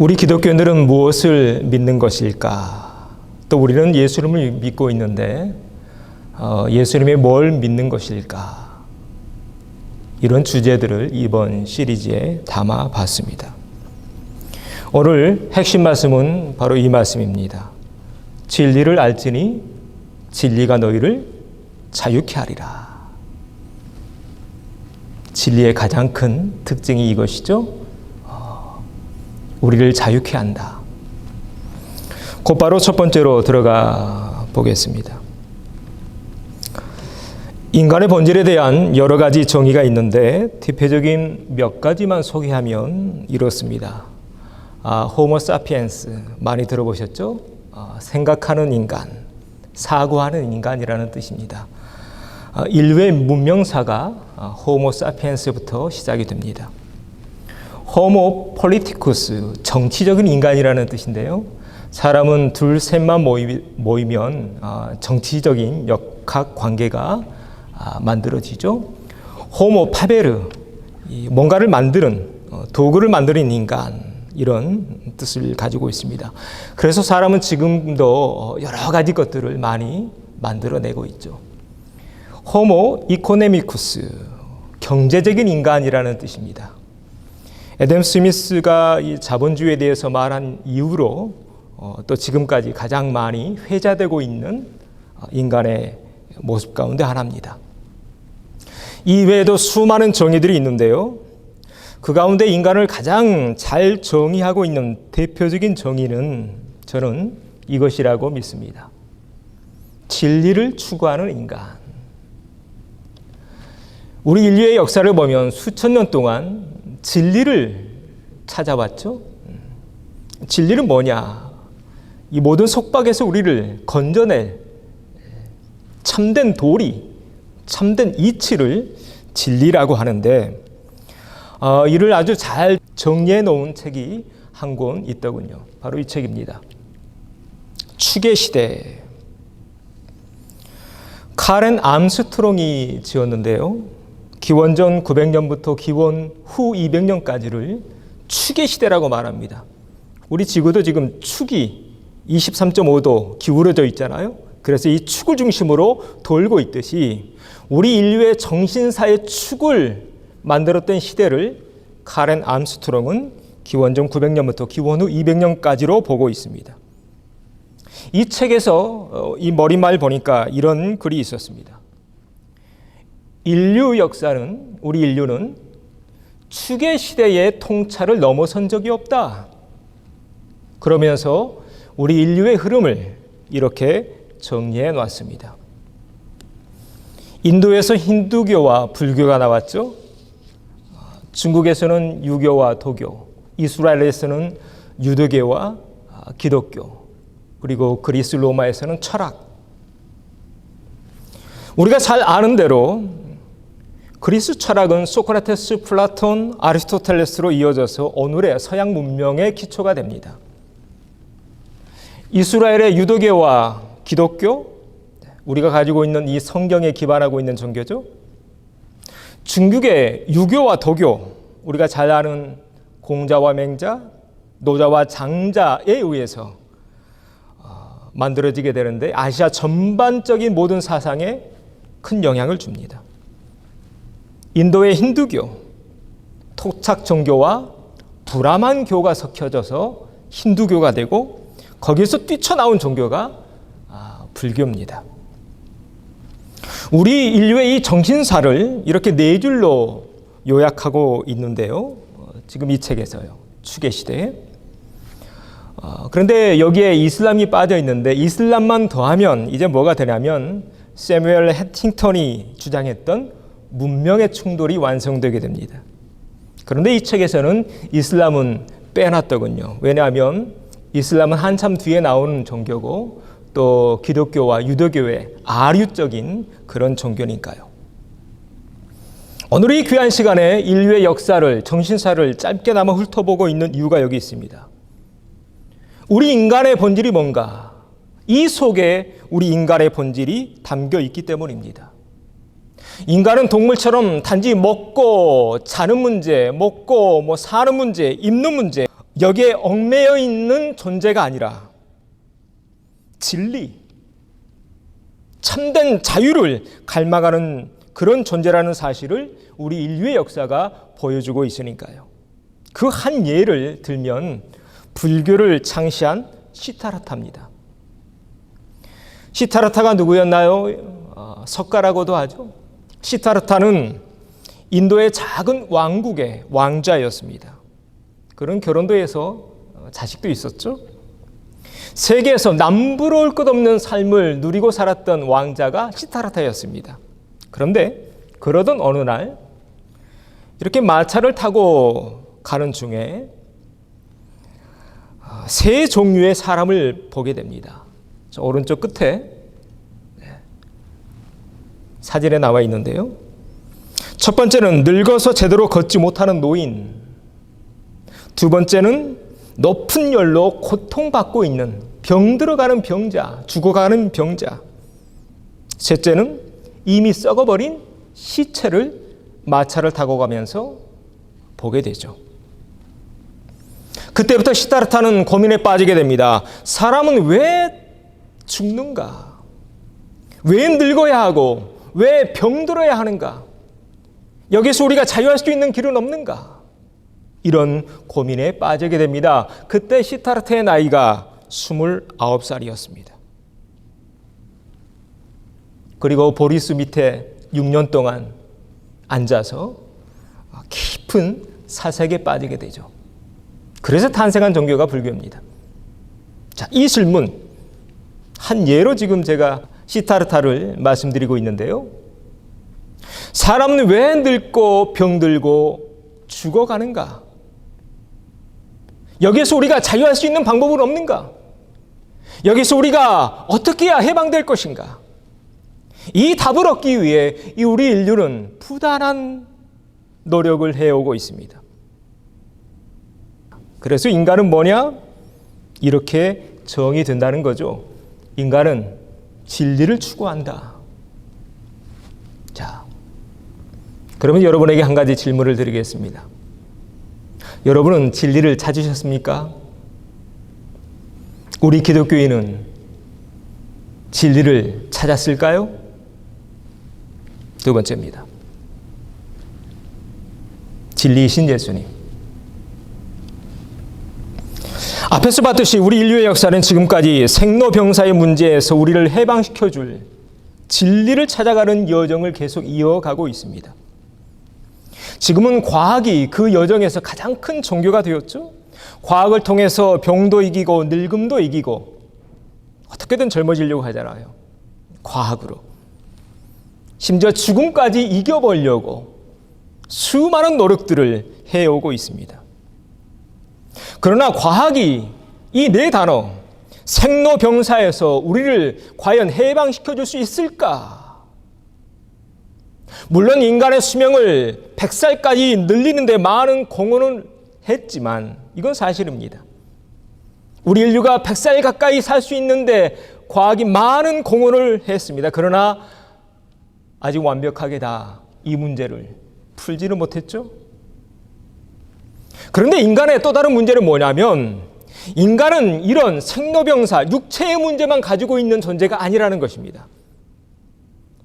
우리 기독교인들은 무엇을 믿는 것일까? 또 우리는 예수님을 믿고 있는데 예수님이 뭘 믿는 것일까? 이런 주제들을 이번 시리즈에 담아봤습니다. 오늘 핵심 말씀은 바로 이 말씀입니다. 진리를 알지니 진리가 너희를 자유케 하리라. 진리의 가장 큰 특징이 이것이죠. 우리를 자유케 한다. 곧바로 첫 번째로 들어가 보겠습니다. 인간의 본질에 대한 여러 가지 정의가 있는데 대표적인 몇 가지만 소개하면 이렇습니다. 호모 사피엔스 많이 들어보셨죠? 생각하는 인간, 사고하는 인간이라는 뜻입니다. 인류의 문명사가 호모 사피엔스부터 시작이 됩니다. 호모 폴리티쿠스, 정치적인 인간이라는 뜻인데요. 사람은 둘, 셋만 모이면 정치적인 역학관계가 만들어지죠. 호모 파베르, 뭔가를 만드는, 도구를 만드는 인간, 이런 뜻을 가지고 있습니다. 그래서 사람은 지금도 여러 가지 것들을 많이 만들어내고 있죠. 호모 이코노미쿠스, 경제적인 인간이라는 뜻입니다. 애덤 스미스가 이 자본주의에 대해서 말한 이후로 또 지금까지 가장 많이 회자되고 있는 인간의 모습 가운데 하나입니다. 이외에도 수많은 정의들이 있는데요. 그 가운데 인간을 가장 잘 정의하고 있는 대표적인 정의는 저는 이것이라고 믿습니다. 진리를 추구하는 인간. 우리 인류의 역사를 보면 수천 년 동안 진리를 찾아왔죠. 진리는 뭐냐? 이 모든 속박에서 우리를 건져낼 참된 도리, 참된 이치를 진리라고 하는데 이를 아주 잘 정리해 놓은 책이 한 권 있더군요. 바로 이 책입니다. 추계 시대. 카렌 암스트롱이 지었는데요. 기원전 900년부터 기원 후 200년까지를 추계 시대라고 말합니다. 우리 지구도 지금 축이 23.5도 기울어져 있잖아요. 그래서 이 축을 중심으로 돌고 있듯이 우리 인류의 정신사의 축을 만들었던 시대를 카렌 암스트롱은 기원전 900년부터 기원 후 200년까지로 보고 있습니다. 이 책에서 이 머릿말 보니까 이런 글이 있었습니다. 인류 역사는, 우리 인류는 추계 시대의 통찰을 넘어선 적이 없다. 그러면서 우리 인류의 흐름을 이렇게 정리해 놨습니다. 인도에서 힌두교와 불교가 나왔죠. 중국에서는 유교와 도교, 이스라엘에서는 유대교와 기독교, 그리고 그리스 로마에서는 철학. 우리가 잘 아는 대로 그리스 철학은 소크라테스, 플라톤, 아리스토텔레스로 이어져서 오늘의 서양 문명의 기초가 됩니다. 이스라엘의 유대교와 기독교, 우리가 가지고 있는 이 성경에 기반하고 있는 종교죠. 중국의 유교와 도교, 우리가 잘 아는 공자와 맹자, 노자와 장자에 의해서 만들어지게 되는데 아시아 전반적인 모든 사상에 큰 영향을 줍니다. 인도의 힌두교, 토착 종교와 브라만교가 섞여져서 힌두교가 되고 거기에서 뛰쳐나온 종교가 불교입니다. 우리 인류의 이 정신사를 이렇게 네 줄로 요약하고 있는데요. 지금 이 책에서요. 추계시대에. 그런데 여기에 이슬람이 빠져 있는데 이슬람만 더하면 이제 뭐가 되냐면 세뮤엘 해팅턴이 주장했던 문명의 충돌이 완성되게 됩니다. 그런데 이 책에서는 이슬람은 빼놨더군요. 왜냐하면 이슬람은 한참 뒤에 나오는 종교고 또 기독교와 유대교의 아류적인 그런 종교니까요. 오늘 이 귀한 시간에 인류의 역사를, 정신사를 짧게나마 훑어보고 있는 이유가 여기 있습니다. 우리 인간의 본질이 뭔가? 이 속에 우리 인간의 본질이 담겨 있기 때문입니다. 인간은 동물처럼 단지 먹고 자는 문제, 먹고 사는 문제, 입는 문제, 여기에 얽매여 있는 존재가 아니라 진리, 참된 자유를 갈망하는 그런 존재라는 사실을 우리 인류의 역사가 보여주고 있으니까요. 그 한 예를 들면 불교를 창시한 시타르타입니다. 시타르타가 누구였나요? 석가라고도 하죠. 시타르타는 인도의 작은 왕국의 왕자였습니다. 그런 결혼도 해서 자식도 있었죠. 세계에서 남부러울 것 없는 삶을 누리고 살았던 왕자가 시타르타였습니다. 그런데 그러던 어느 날 이렇게 마차를 타고 가는 중에 세 종류의 사람을 보게 됩니다. 저 오른쪽 끝에 사진에 나와 있는데요. 첫 번째는 늙어서 제대로 걷지 못하는 노인, 두 번째는 높은 열로 고통받고 있는 병들어가는 병자, 죽어가는 병자, 셋째는 이미 썩어버린 시체를 마차를 타고 가면서 보게 되죠. 그때부터 시타르타는 고민에 빠지게 됩니다. 사람은 왜 죽는가? 왜 늙어야 하고 왜 병들어야 하는가? 여기서 우리가 자유할 수 있는 길은 없는가? 이런 고민에 빠지게 됩니다. 그때 시타르타의 나이가 29살이었습니다. 그리고 보리수 밑에 6년 동안 앉아서 깊은 사색에 빠지게 되죠. 그래서 탄생한 종교가 불교입니다. 자, 이 질문 한 예로 지금 제가 시타르타를 말씀드리고 있는데요. 사람은 왜 늙고 병들고 죽어가는가? 여기서 우리가 자유할 수 있는 방법은 없는가? 여기서 우리가 어떻게 해야 해방될 것인가? 이 답을 얻기 위해 우리 인류는 부단한 노력을 해오고 있습니다. 그래서 인간은 뭐냐? 이렇게 정의된다는 거죠. 인간은 진리를 추구한다. 자, 그러면 여러분에게 한 가지 질문을 드리겠습니다. 여러분은 진리를 찾으셨습니까? 우리 기독교인은 진리를 찾았을까요? 두 번째입니다. 진리이신 예수님. 앞에서 봤듯이 우리 인류의 역사는 지금까지 생로병사의 문제에서 우리를 해방시켜줄 진리를 찾아가는 여정을 계속 이어가고 있습니다. 지금은 과학이 그 여정에서 가장 큰 종교가 되었죠. 과학을 통해서 병도 이기고 늙음도 이기고 어떻게든 젊어지려고 하잖아요. 과학으로. 심지어 죽음까지 이겨보려고 수많은 노력들을 해오고 있습니다. 그러나 과학이 이 네 단어 생로병사에서 우리를 과연 해방시켜줄 수 있을까? 물론 인간의 수명을 100살까지 늘리는 데 많은 공헌을 했지만 이건 사실입니다. 우리 인류가 100살 가까이 살 수 있는데 과학이 많은 공헌을 했습니다. 그러나 아직 완벽하게 다 이 문제를 풀지는 못했죠. 그런데 인간의 또 다른 문제는 뭐냐면 인간은 이런 생로병사, 육체의 문제만 가지고 있는 존재가 아니라는 것입니다.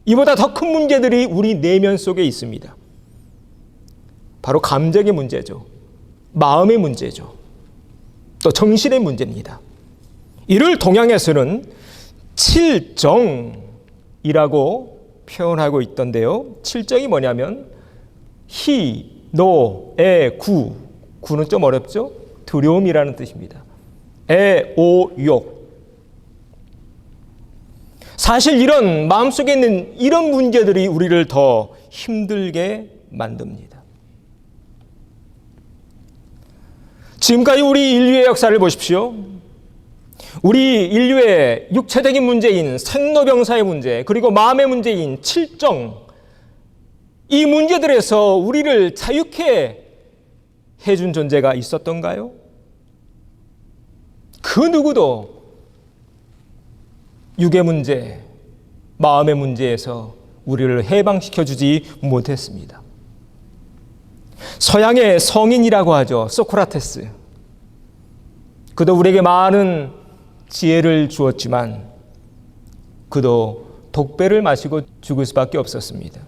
이보다 더 큰 문제들이 우리 내면 속에 있습니다. 바로 감정의 문제죠. 마음의 문제죠. 또 정신의 문제입니다. 이를 동양에서는 칠정이라고 표현하고 있던데요. 칠정이 뭐냐면 희, 노, 애, 구. 구는 좀 어렵죠? 두려움이라는 뜻입니다. 애, 오, 욕. 사실 이런 마음속에 있는 이런 문제들이 우리를 더 힘들게 만듭니다. 지금까지 우리 인류의 역사를 보십시오. 우리 인류의 육체적인 문제인 생로병사의 문제, 그리고 마음의 문제인 칠정, 이 문제들에서 우리를 자유케 해준 존재가 있었던가요? 그 누구도 육의 문제, 마음의 문제에서 우리를 해방시켜주지 못했습니다. 서양의 성인이라고 하죠. 소크라테스. 그도 우리에게 많은 지혜를 주었지만 그도 독배를 마시고 죽을 수밖에 없었습니다.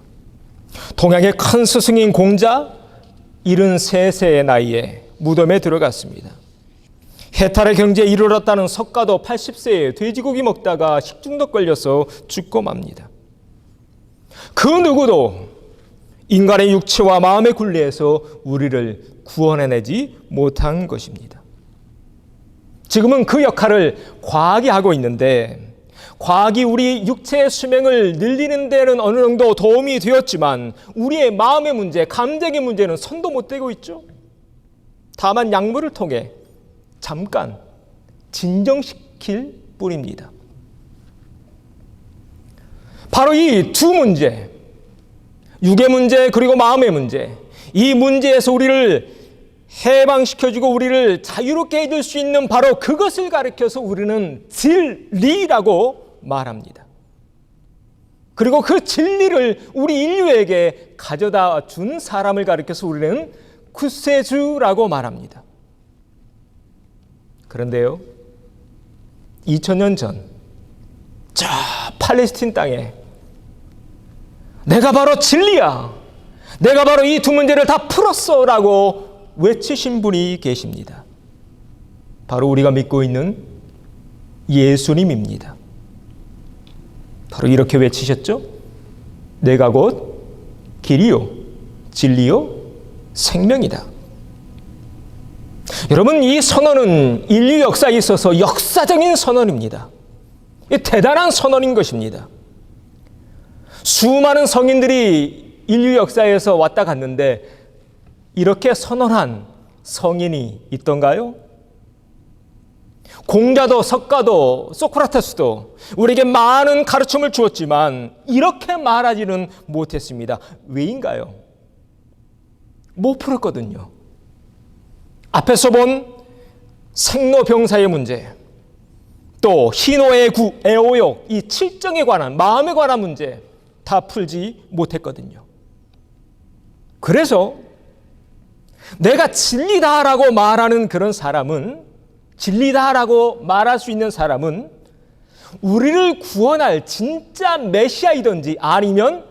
동양의 큰 스승인 공자 73세의 나이에 무덤에 들어갔습니다. 해탈의 경지에 이르렀다는 석가도 80세에 돼지고기 먹다가 식중독 걸려서 죽고 맙니다. 그 누구도 인간의 육체와 마음의 굴레에서 우리를 구원해내지 못한 것입니다. 지금은 그 역할을 과학이 하고 있는데, 과학이 우리 육체의 수명을 늘리는 데는 어느 정도 도움이 되었지만 우리의 마음의 문제, 감정의 문제는 손도 못 대고 있죠. 다만 약물을 통해 잠깐 진정시킬 뿐입니다. 바로 이 두 문제, 육의 문제 그리고 마음의 문제, 이 문제에서 우리를 해방시켜주고 우리를 자유롭게 해줄 수 있는 바로 그것을 가리켜서 우리는 진리라고 말합니다. 그리고 그 진리를 우리 인류에게 가져다 준 사람을 가리켜서 우리는 구세주라고 말합니다. 그런데요, 2000년 전 저 팔레스틴 땅에 내가 바로 진리야, 내가 바로 이 두 문제를 다 풀었어 라고 외치신 분이 계십니다. 바로 우리가 믿고 있는 예수님입니다. 바로 이렇게 외치셨죠? 내가 곧 길이요 진리요 생명이다. 여러분, 이 선언은 인류 역사에 있어서 역사적인 선언입니다. 대단한 선언인 것입니다. 수많은 성인들이 인류 역사에서 왔다 갔는데 이렇게 선언한 성인이 있던가요? 공자도 석가도 소크라테스도 우리에게 많은 가르침을 주었지만 이렇게 말하지는 못했습니다. 왜인가요? 못 풀었거든요. 앞에서 본 생로병사의 문제, 또 희노애구, 애오욕, 이 칠정에 관한, 마음에 관한 문제 다 풀지 못했거든요. 그래서 내가 진리다라고 말하는 그런 사람은, 진리다라고 말할 수 있는 사람은 우리를 구원할 진짜 메시아이든지 아니면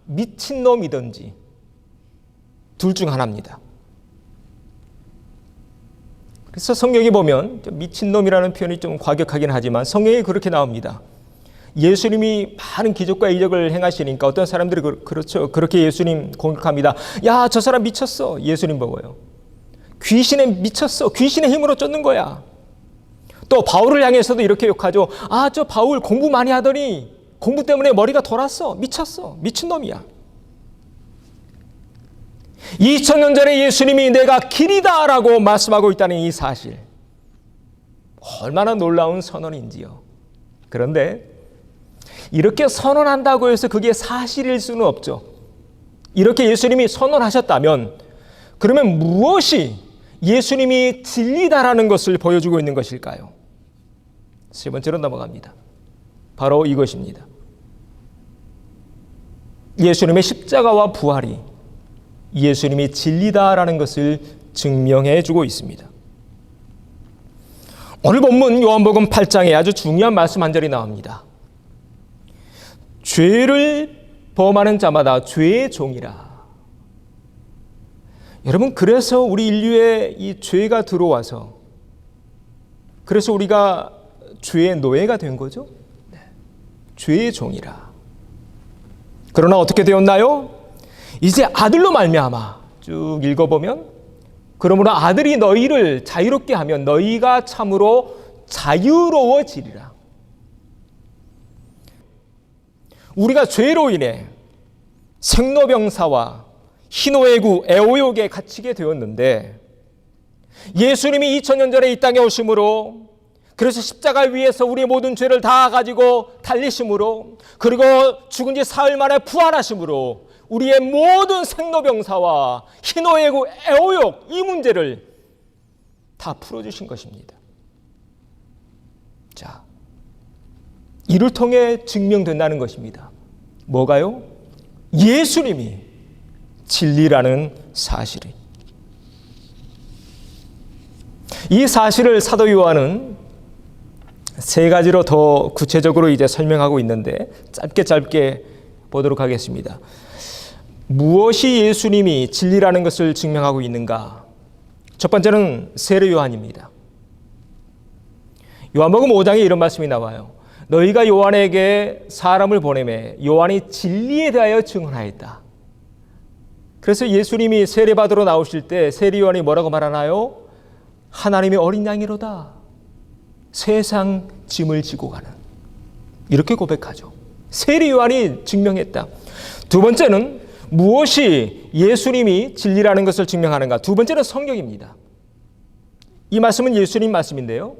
미친놈이든지 둘 중 하나입니다. 그래서 성경에 보면 미친놈이라는 표현이 좀 과격하긴 하지만 성경에 그렇게 나옵니다. 예수님이 많은 기적과 이적을 행하시니까 어떤 사람들이 그렇죠. 그렇게 예수님 공격합니다. 야, 저 사람 미쳤어. 예수님 보고요. 귀신에 미쳤어. 귀신의 힘으로 쫓는 거야. 또 바울을 향해서도 이렇게 욕하죠. 아, 저 바울 공부 많이 하더니 공부 때문에 머리가 돌았어. 미쳤어. 미친놈이야. 2000년 전에 예수님이 내가 길이다라고 말씀하고 있다는 이 사실, 얼마나 놀라운 선언인지요. 그런데 이렇게 선언한다고 해서 그게 사실일 수는 없죠. 이렇게 예수님이 선언하셨다면 그러면 무엇이 예수님이 진리다라는 것을 보여주고 있는 것일까요? 세 번째로 넘어갑니다. 바로 이것입니다. 예수님의 십자가와 부활이 예수님이 진리다라는 것을 증명해 주고 있습니다. 오늘 본문 요한복음 8장에 아주 중요한 말씀 한 절이 나옵니다. 죄를 범하는 자마다 죄의 종이라. 여러분, 그래서 우리 인류에 이 죄가 들어와서 그래서 우리가 죄의 노예가 된 거죠. 죄의 종이라. 그러나 어떻게 되었나요? 이제 아들로 말미암아 쭉 읽어보면, 그러므로 아들이 너희를 자유롭게 하면 너희가 참으로 자유로워지리라. 우리가 죄로 인해 생로병사와 희노애구, 애오욕에 갇히게 되었는데 예수님이 2000년 전에 이 땅에 오심으로, 그래서 십자가 위에서 우리의 모든 죄를 다 가지고 달리심으로, 그리고 죽은 지 사흘 만에 부활하심으로 우리의 모든 생로병사와 희노애구, 애오욕 이 문제를 다 풀어주신 것입니다. 자, 이를 통해 증명된다는 것입니다. 뭐가요? 예수님이 진리라는 사실이. 이 사실을 사도 요한은 세 가지로 더 구체적으로 이제 설명하고 있는데 짧게 보도록 하겠습니다. 무엇이 예수님이 진리라는 것을 증명하고 있는가? 첫 번째는 세례 요한입니다. 요한복음 5장에 이런 말씀이 나와요. 너희가 요한에게 사람을 보내매 요한이 진리에 대하여 증언하였다. 그래서 예수님이 세례받으러 나오실 때 세례 요한이 뭐라고 말하나요? 하나님의 어린 양이로다. 세상 짐을 지고 가는. 이렇게 고백하죠. 세례 요한이 증명했다. 두 번째는 무엇이 예수님이 진리라는 것을 증명하는가? 두 번째는 성경입니다. 이 말씀은 예수님 말씀인데요.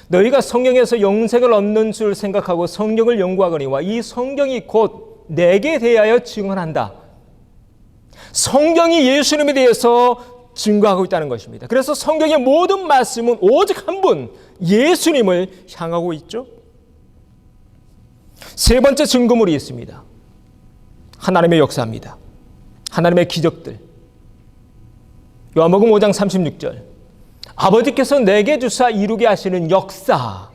너희가 성경에서 영생을 얻는 줄 생각하고 성경을 연구하거니와 이 성경이 곧 내게 대하여 증언한다. 성경이 예수님에 대해서 증거하고 있다는 것입니다. 그래서 성경의 모든 말씀은 오직 한 분, 예수님을 향하고 있죠. 세 번째 증거물이 있습니다. 하나님의 역사입니다. 하나님의 기적들. 요한복음 5장 36절. 아버지께서 내게 주사 이루게 하시는 역사,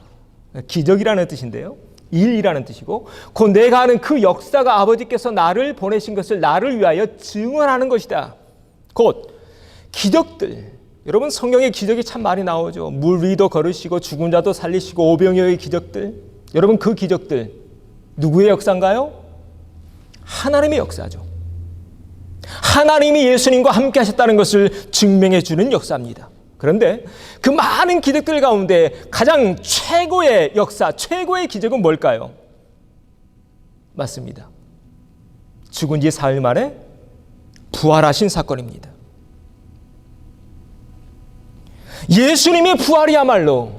기적이라는 뜻인데요. 일이라는 뜻이고 곧 내가 하는 그 역사가 아버지께서 나를 보내신 것을 나를 위하여 증언하는 것이다. 곧 기적들. 여러분 성경에 기적이 참 많이 나오죠. 물 위도 걸으시고 죽은 자도 살리시고 오병이어의 기적들. 여러분 그 기적들 누구의 역사인가요? 하나님의 역사죠. 하나님이 예수님과 함께 하셨다는 것을 증명해 주는 역사입니다. 그런데 그 많은 기적들 가운데 가장 최고의 역사, 최고의 기적은 뭘까요? 맞습니다. 죽은 지 사흘 만에 부활하신 사건입니다. 예수님의 부활이야말로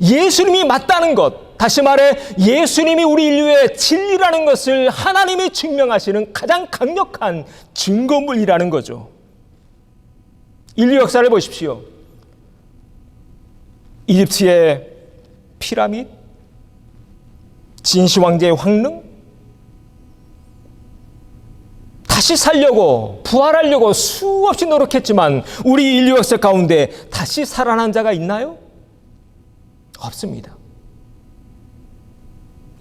예수님이 맞다는 것, 다시 말해 예수님이 우리 인류의 진리라는 것을 하나님이 증명하시는 가장 강력한 증거물이라는 거죠. 인류 역사를 보십시오. 이집트의 피라미드, 진시 왕제의 황릉, 다시 살려고 부활하려고 수없이 노력했지만 우리 인류 역사 가운데 다시 살아난 자가 있나요? 없습니다.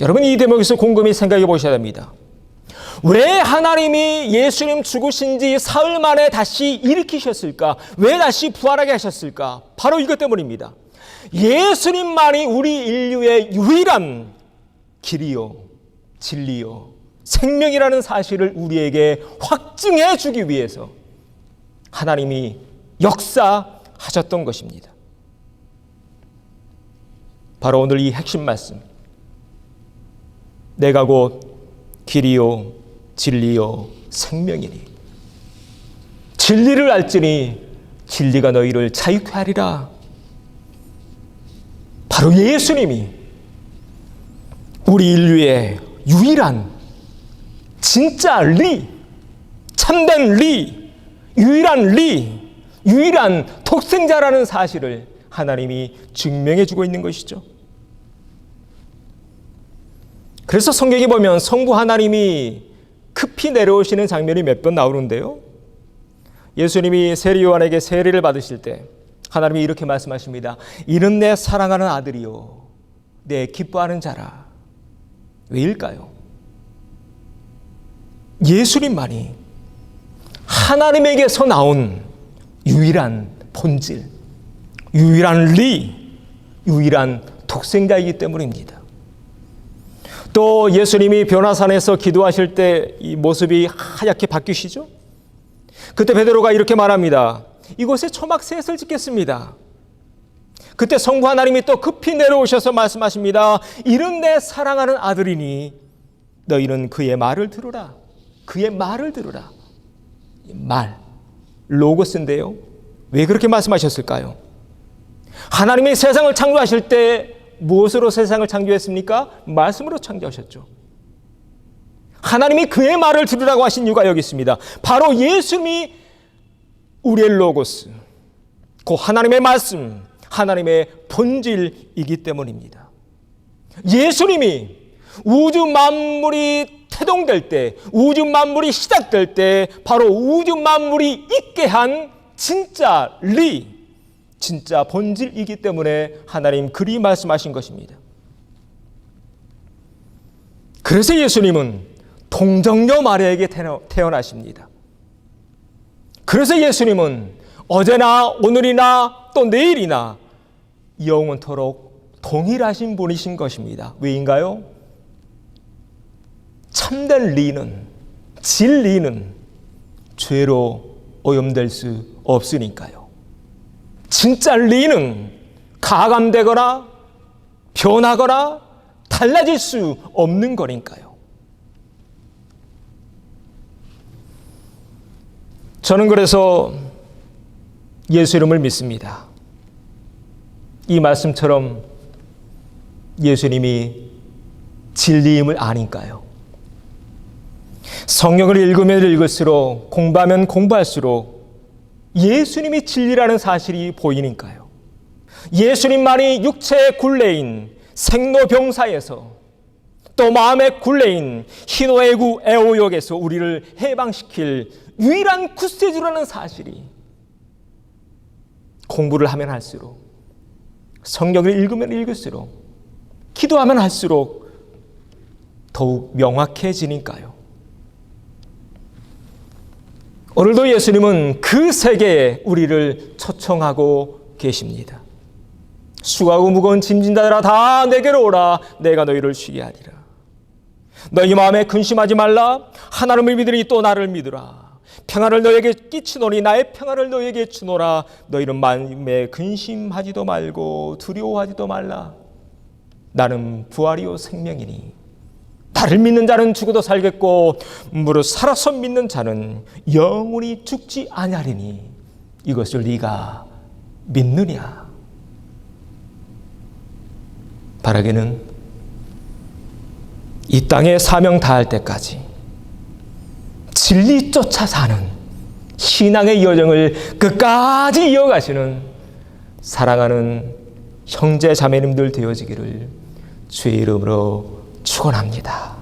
여러분 이 대목에서 곰곰이 생각해 보셔야 됩니다. 왜 하나님이 예수님 죽으신 지 사흘 만에 다시 일으키셨을까? 왜 다시 부활하게 하셨을까? 바로 이것 때문입니다. 예수님만이 우리 인류의 유일한 길이요, 진리요, 생명이라는 사실을 우리에게 확증해 주기 위해서 하나님이 역사하셨던 것입니다. 바로 오늘 이 핵심 말씀. 내가 곧 길이요 진리요 생명이니 진리를 알지니 진리가 너희를 자유케 하리라. 바로 예수님이 우리 인류의 유일한 진짜 리, 참된 리, 유일한 리, 유일한 독생자라는 사실을 하나님이 증명해 주고 있는 것이죠. 그래서 성경에 보면 성부 하나님이 급히 내려오시는 장면이 몇 번 나오는데요. 예수님이 세례 요한에게 세례를 받으실 때 하나님이 이렇게 말씀하십니다. 이는 내 사랑하는 아들이요 내 기뻐하는 자라. 왜일까요? 예수님만이 하나님에게서 나온 유일한 본질, 유일한 리, 유일한 독생자이기 때문입니다. 또 예수님이 변화산에서 기도하실 때 이 모습이 하얗게 바뀌시죠? 그때 베드로가 이렇게 말합니다. 이곳에 초막셋을 짓겠습니다. 그때 성부 하나님이 또 급히 내려오셔서 말씀하십니다. 이는 내 사랑하는 아들이니 너희는 그의 말을 들으라. 그의 말을 들으라. 말, 로고스인데요. 왜 그렇게 말씀하셨을까요? 하나님이 세상을 창조하실 때 무엇으로 세상을 창조했습니까? 말씀으로 창조하셨죠. 하나님이 그의 말을 들으라고 하신 이유가 여기 있습니다. 바로 예수님이 우리의 로고스, 그 하나님의 말씀, 하나님의 본질이기 때문입니다. 예수님이 우주 만물이 태동될 때, 우주 만물이 시작될 때 바로 우주 만물이 있게 한 진짜 리, 진짜 본질이기 때문에 하나님 그리 말씀하신 것입니다. 그래서 예수님은 동정녀 마리아에게 태어나십니다. 그래서 예수님은 어제나 오늘이나 또 내일이나 영원토록 동일하신 분이신 것입니다. 왜인가요? 참된 리는, 진리는 죄로 오염될 수 없으니까요. 진짜 리는 가감되거나 변하거나 달라질 수 없는 거니까요. 저는 그래서 예수 이름을 믿습니다. 이 말씀처럼 예수님이 진리임을 아니까요. 성경을 읽으면 읽을수록, 공부하면 공부할수록 예수님이 진리라는 사실이 보이니까요. 예수님만이 육체의 굴레인 생로병사에서 또 마음의 굴레인 희노애구 애오역에서 우리를 해방시킬 유일한 구세주라는 사실이 공부를 하면 할수록, 성경을 읽으면 읽을수록, 기도하면 할수록 더욱 명확해지니까요. 오늘도 예수님은 그 세계에 우리를 초청하고 계십니다. 수고하고 무거운 짐진 자들아 다 내게로 오라. 내가 너희를 쉬게 하리라. 너희 마음에 근심하지 말라. 하나님을 믿으니 또 나를 믿으라. 평안을 너에게 끼치노니 나의 평안을 너에게 주노라. 너희는 마음에 근심하지도 말고 두려워하지도 말라. 나는 부활이요 생명이니 나를 믿는 자는 죽어도 살겠고 무릇 살아서 믿는 자는 영원히 죽지 아니하리니 이것을 네가 믿느냐? 바라기는 이 땅에 사명 다할 때까지 진리 쫓아 사는 신앙의 여정을 끝까지 이어가시는 사랑하는 형제 자매님들 되어지기를 주의 이름으로 축원합니다.